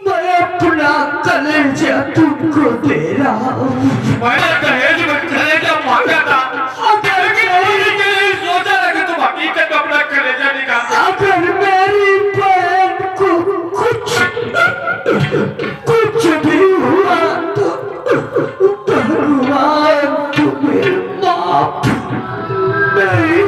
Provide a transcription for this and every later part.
मैं अपना कलेजा तुमको दे रहा हूँ। मैंने दहेज में कलेजा मांगा था, लेकिन मैंने सोचा था कि तुम हकीकत में अपना कलेजा निकाल। अगर मेरी बहन को कुछ भी हुआ तो भगवान तुम्हें माफ नहीं।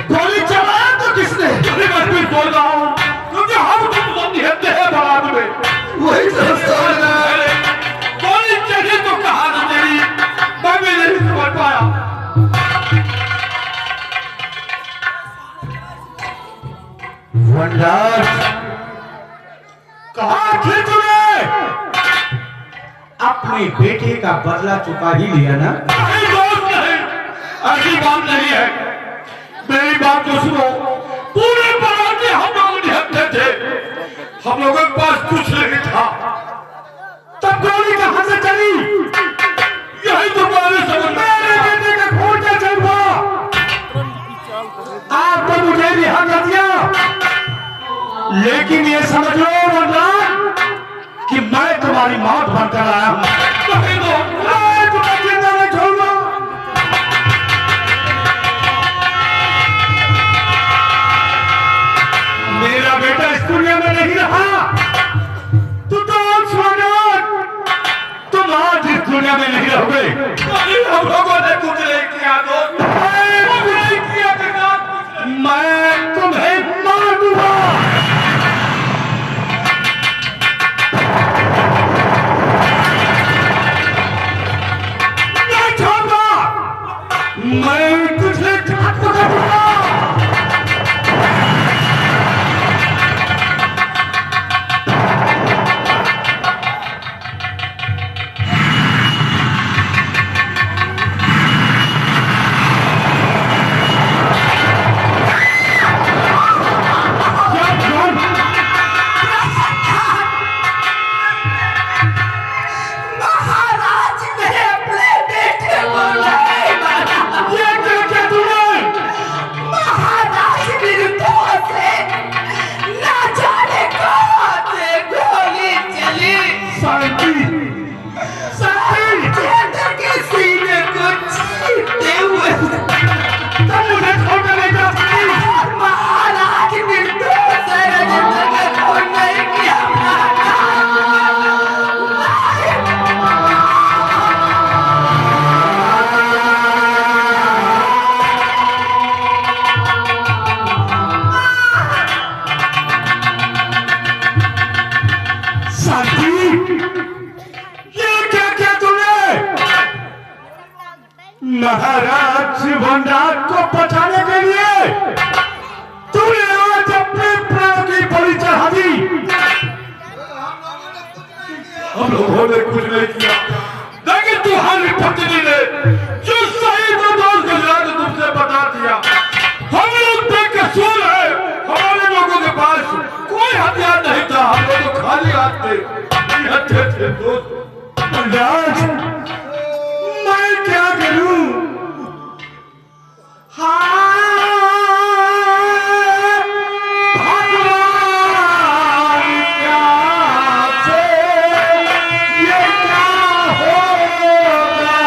गोली चलाया तो किसने? मैं भी बोल रहा हूँ क्योंकि हम तुम निहत्ते हैं बारात में। वही तो सोच रहा है। गोली चली तो कहा ना तेरी, मैं भी नहीं समझ पाया। वनराज कहा थे तूने? अपने बेटे का बदला चुका ही लिया ना? नहीं दोस्त नहीं, ऐसी बात नहीं है। मेरी बात तो सुनो, पूरे बारात में हम लोग निहत्ते थे, हम लोगों के पास कुछ नहीं था, तब गोली कहां से चली? यही तो मैंने समझ। मेरे बेटे का खून कैसे हुआ? आपने मुझे रिहा कर दिया, लेकिन ये समझ लो वनराज कि मैं तुम्हारी मौत भरकर आया हूं। नहीं दोस्त, मैं तुम्हें जिंदा नहीं छोड़ूंगा। मेरा बेटा इस दुनिया में नहीं रहा, तुम आज इस दुनिया में नहीं रहोगे। हम लोगों ने कुछ नहीं किया दोस्त, कुछ नहीं किया जनाब, कुछ नहीं। मैं तुम्हें मार दूंगा। नहीं छोड़ूंगा, मैं तुझे घात पकड़ दूंगा। महाराज वनराज को बचाने के लिए तूने आज अपने प्राण की बलि चढ़ा दी। हम लोगों ने कुछ नहीं किया, लेकिन तुम्हारी पत्नी ने जो सही तो दोस्त गुजरात तुमसे बता दिया। हम लोग बेकसूर है, हमारे लोगों के पास कोई हथियार नहीं था, हम लोग खाली हाथ थे, निहत्थे थे दोस्त। वनराज मैं क्या करूं? भगवान क्या से ये क्या होगा?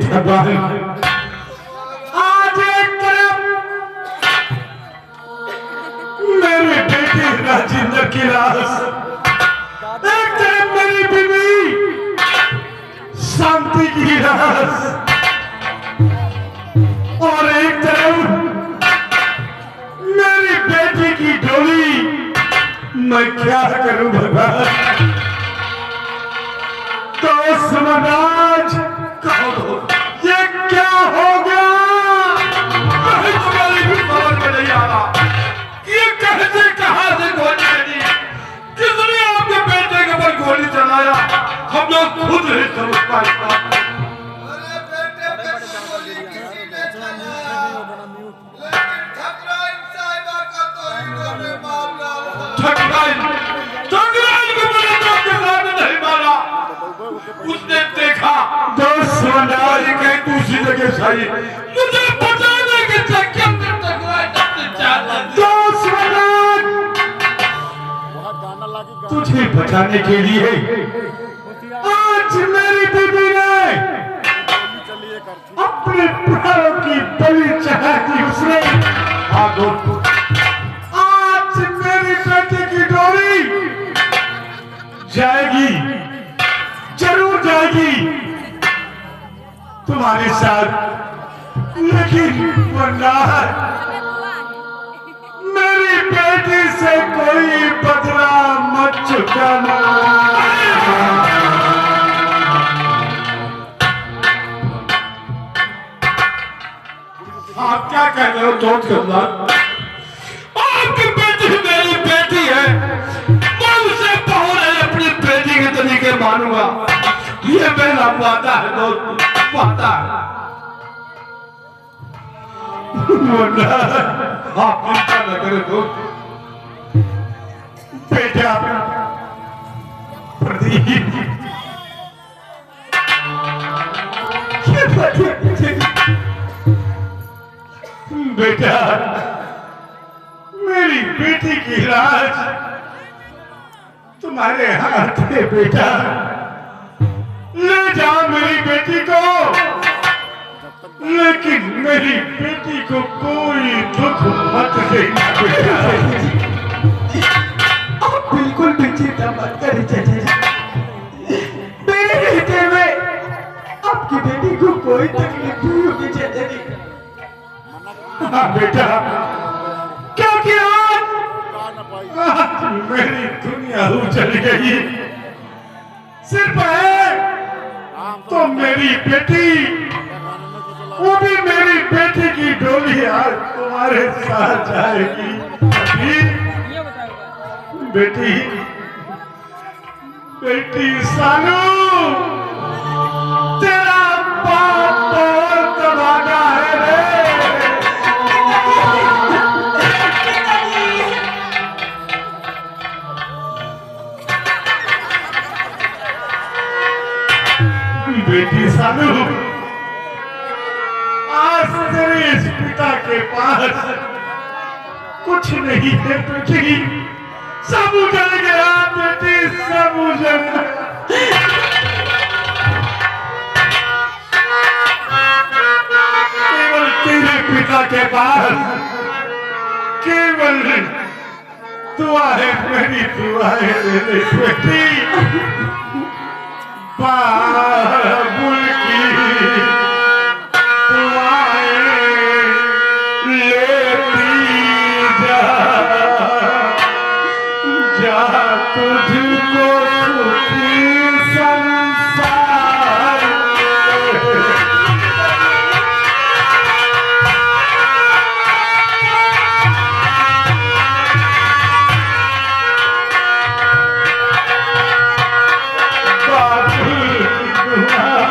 भगवान, आज एक तरफ मेरी बेटी राजेंद्र की लाश, एक तरफ मेरी बीवी शांति की लाश, और एक तरफ मेरी बेटी की डोली। मैं क्या करूं भगवान? तो समाज ये क्या हो गया? तुम्हारी भी समझ में नहीं आ रहा, ये कैसे कहां से गोली चली, किसने आपके बेटे के ऊपर गोली चलाया, हम लोग खुद नहीं समझ पाए। उसने देखा समाज कहीं दूसरी जगह सही, मुझे बताने के चक्कर में तुझे बचाने के लिए आज मेरी बीबी ने अपने प्राणों की बलि चढ़ाई। उसने आज मेरी बेटी की डोरी जाएगी, जरूर जाएगी तुम्हारे साथ, लेकिन वरना मेरी बेटी से कोई बदला मत चुकाना। आप क्या कह रहे हो दोस्त सरदार? आपकी बेटी मेरी बेटी है, मैं उसे बहुत अपनी बेटी के तरीके मानूंगा, ये मेरा वादा है दोस्त, वादा है। आप चिंता न करें दोस्त। बेटा प्रदीप, बेटा मेरी बेटी की लाश तुम्हारे हाथ है। बेटा ले जाओ मेरी बेटी को, लेकिन मेरी बेटी को कोई दुख मत देना। बेटा आप बिल्कुल भी चिंता मत करिए चाचा जी, मेरे रहते में आपकी बेटी को कोई तकलीफ नहीं होगी चाचा जी। हाँ बेटा, क्योंकि आज मेरी दुनिया उजल गई। सिर्फ है तो मेरी बेटी, वो भी मेरी बेटी की डोली आज तुम्हारे साथ जाएगी। बेटी, बेटी सानू, तेरा बाप बहुत तबागा है रे। बेटी सानू, आज तेरे इस पिता के पास कुछ नहीं है बेटी, सब उजड़ गया बेटी, सब उजड़ गया। केवल तेरे पिता के पास केवल दुआ है, मेरी दुआ है मेरी बेटी। बाबुल की दुआएं लेती जा, जा तुझको सुखी संसार। बाबुल की दुआ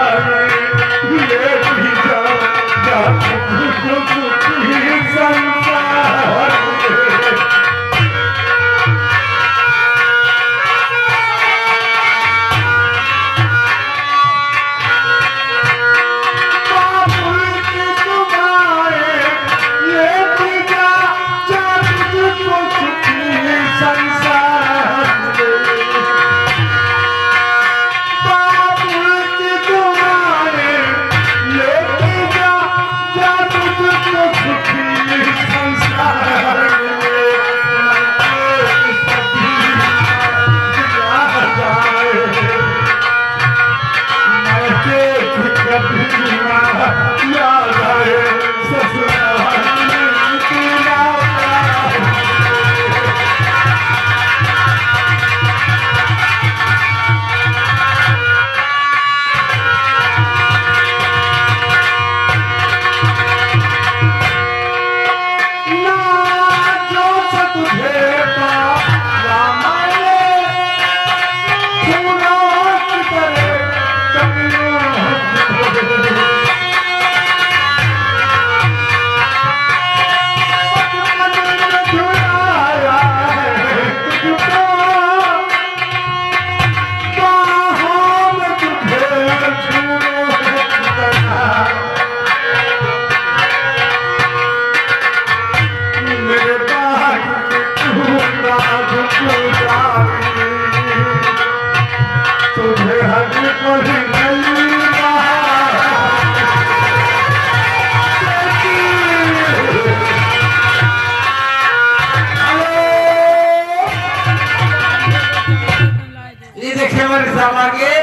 बतावांगे।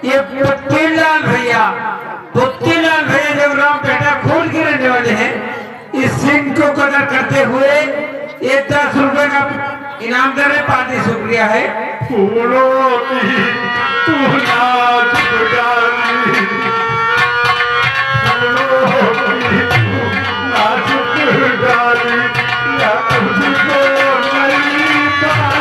ये पुत्तीलाल भैया जब राम बेटा खून के रहने वाले हैं, इस सिंह को कदर करते हुए ये 10 रुपए का इनाम दे रहे, पार्टी शुक्रिया है। फूलों की तू नाच डाली, फूलों की तू नाच डाली, या तुझको नहीं पाए।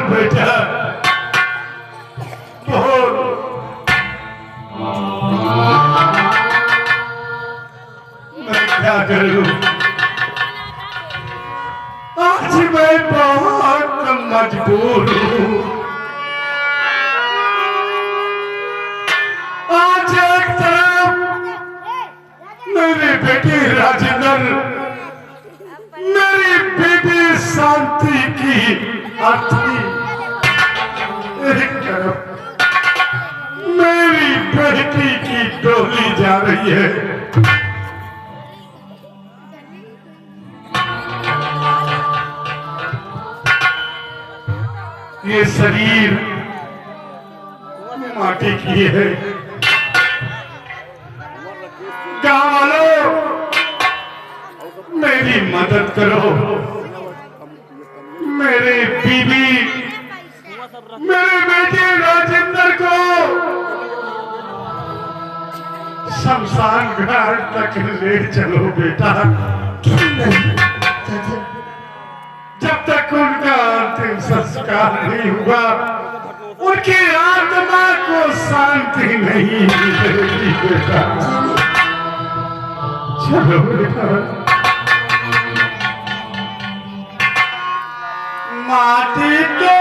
बेटा बोल, मैं क्या करूं? आज मैं बहुत मजबूर हूं। आज एक तरफ मेरी बेटी राजेंद्र, मेरी बेटी शांति की अर्थी, एक तरफ मेरी बेटी की डोली जा रही है। ये शरीर माटी की है। गांव वालों, मेरी मदद करो। मेरे बीबी, मेरे बेटे राजेंद्र को शमशान घाट तक ले चलो बेटा। जब तक उनका अंतिम संस्कार नहीं हुआ, उनकी आत्मा को शांति नहीं मिलेगी बेटा। चलो बेटा। माटी के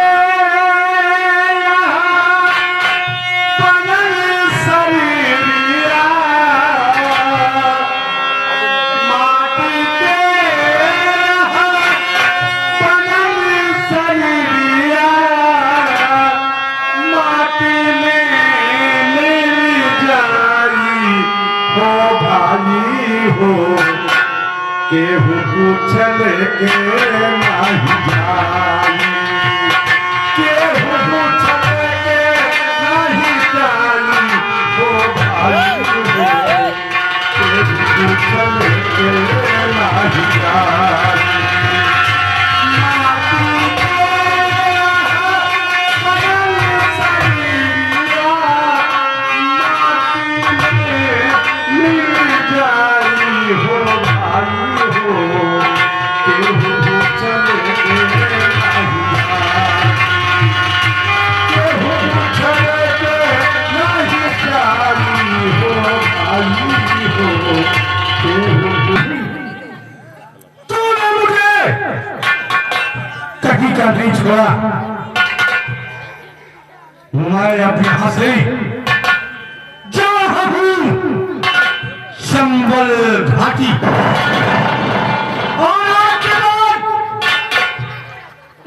केहू पूछल के नहीं जाई, केहू पूछल के नहीं जाई, हो भाई हो, केहू पूछल के नहीं जाई। नहीं छोड़ा, मैं अब यहां से जा रहा हूं संबल घाटी, और आज के बाद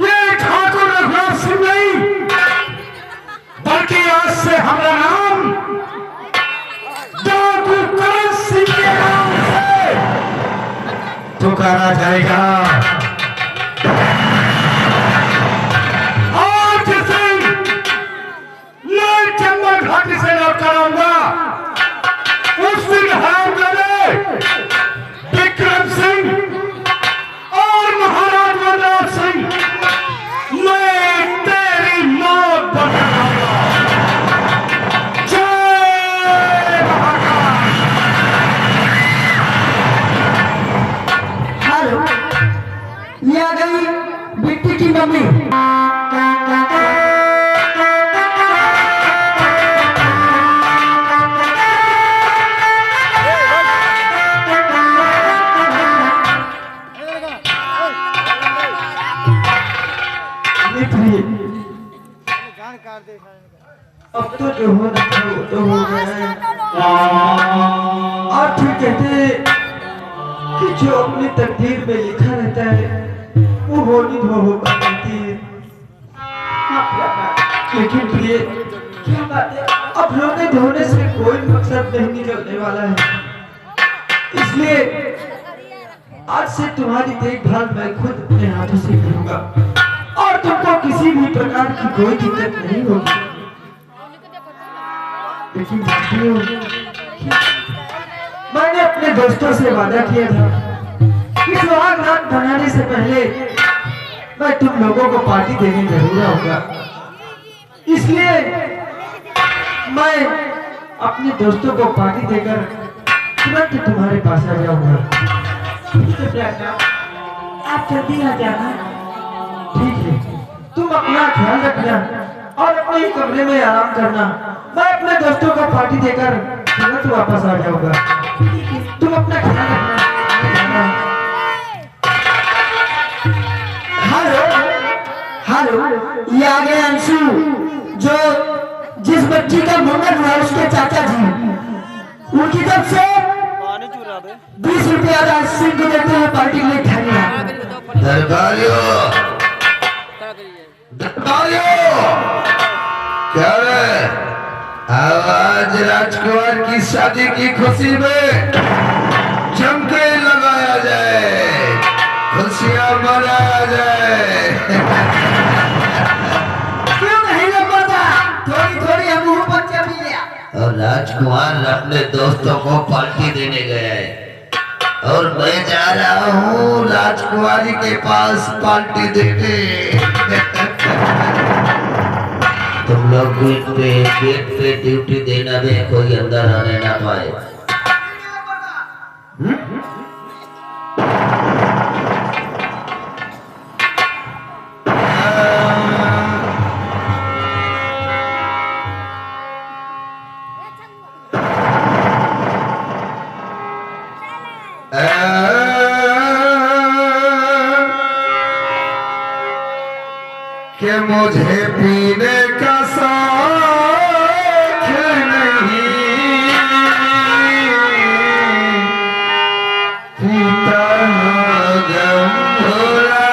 ये ठाकुर रघुनाथ सिंह नहीं, बल्कि आज से हमारा नाम डाकू करण सिंह के नाम से पुकारा जाएगा। से लौट कराऊंगा उस दिन हरामजादे विक्रम सिंह और महाराज वनराज सिंह, मैं तेरी मौत बताऊंगा। जय महाकाल। हेलो, ये आ गई बिट्टी की मम्मी। नहीं प्रिय, अब तो जो होना था वो तो हो गया। और फिर कहते कि जो अपनी तकदीर में लिखा रहता है वो होनी तो होगा करती है। लेकिन प्रिय क्या बात है, अब रोने धोने से कोई मकसद नहीं निकलने वाला है, इसलिए आज से तुम्हारी देखभाल मैं खुद अपने हाथों से करूंगा और तुमको किसी भी प्रकार की कोई दिक्कत नहीं होगी। लेकिन मैंने अपने दोस्तों से वादा किया था कि सुहाग रात बनाने से पहले मैं तुम लोगों को पार्टी देने जरूर आऊंगा, इसलिए मैं अपने दोस्तों को पार्टी देकर तुरंत तुम्हारे पास आ जाऊंगा। आप जल्दी आ जाना। ठीक है, तुम अपना ख्याल रखना और अपने ही कमरे में आराम करना। मैं अपने दोस्तों को पार्टी देकर तुरंत वापस आ जाऊंगा। तुम अपना ख्याल रखना। हेलो हेलो, ये आ गए अंशु, जो जिस बच्ची का मुंडन हुआ उसके चाचा जी। उनकी तरफ से 20 रुपया राशि को देते हैं पार्टी के लिए खाने। दरबारियों क्या है? आज राजकुमार की शादी की खुशी में जम के लगाया जाए, खुशियां मनाया जाए। क्यों नहीं लगता? थोड़ी थोड़ी हम मुंह पर चली लिया। और राजकुमार अपने दोस्तों को पार्टी देने गया है और मैं जा रहा हूँ राजकुमारी के पास पार्टी देने। तुम लोग गेट पे ड्यूटी देना भी, कोई अंदर आने ना पाए। कि मुझे पीने का शौक नहीं, पीता हूँ गम भुला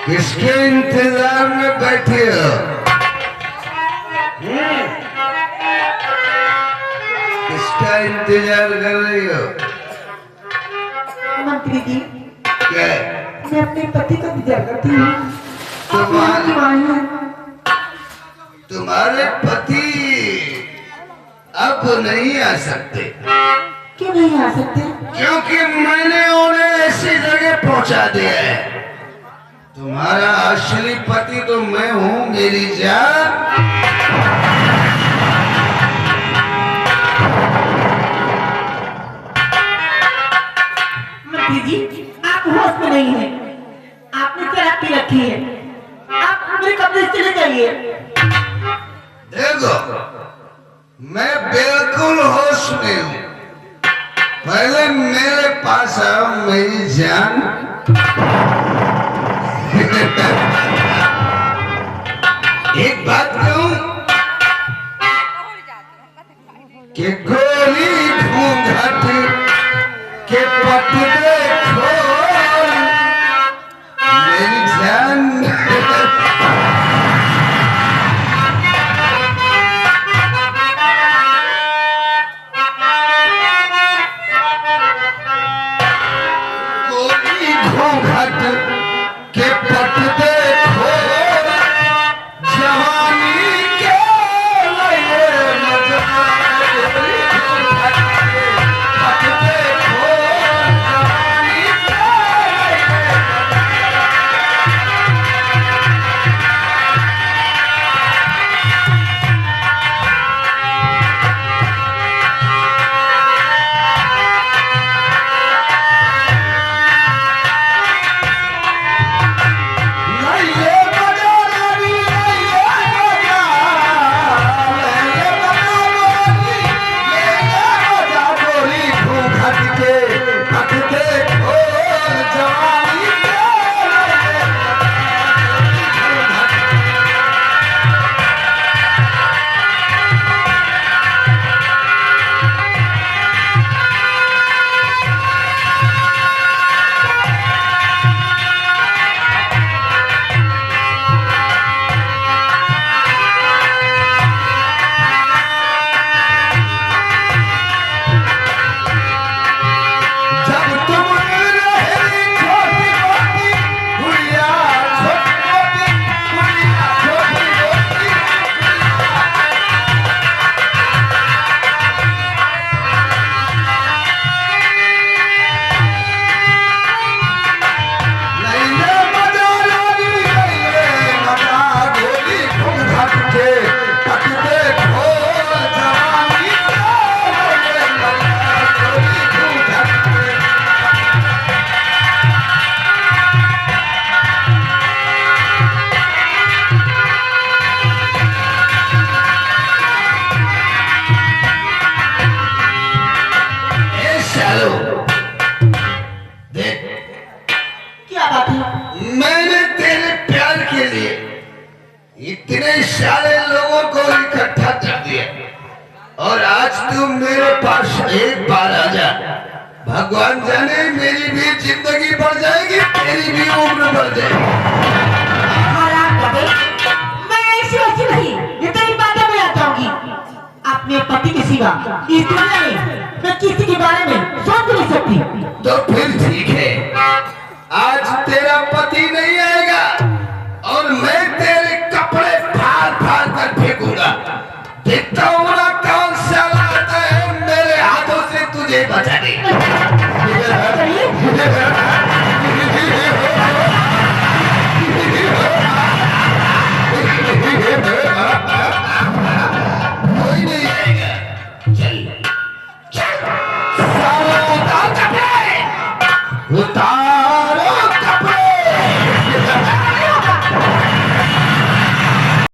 किसके इंतजार में बैठे हो? किसका इंतजार कर रही हो? मंत्री जी, क्या? मैं अपने पति का इंतजार करती हूँ। तुम्हारे पति अब नहीं आ सकते। क्यों नहीं आ सकते? क्योंकि मैंने उन्हें ऐसी जगह पहुंचा दिया है। तुम्हारा असली पति तो मैं हूं मेरी जान। मंत्री जी, आप होश में नहीं हैं। आपने शराब पी रखी है। आप मेरे कमरे से चले जाइए। देखो, मैं बिल्कुल होश में हूं। पहले मेरे पास आओ मेरी जान। एक बात कहूं, के गोरी घूंघट के पटरे खोल मेरी जान गोरी घूंघट के पटरे खोल जवानी के लिए मैंने तेरे प्यार के लिए इतने सारे लोगों को इकट्ठा कर दिया और आज तू मेरे पास एक बार आ जा। भगवान जाने मेरी भी जिंदगी बढ़ जाएगी, तेरी भी उम्र बढ़ जाएगी। मैं ऐसी वैसी नहीं, इतनी बातें मैं आता हूँगी। अपने पति के सिवा इस दुनिया में मैं किसी के बारे में सोच नहीं सकती। तो फिर ठीक है, आज तेरा पति नहीं आएगा और मैं तेरे कपड़े फाड़ फाड़ कर फेंकूंगा। देखता हूँ ना कौन साला आता है मेरे हाथों से तुझे बचाने। कोई नहीं आएगा। चल चल सारा उतार कपड़े उतार।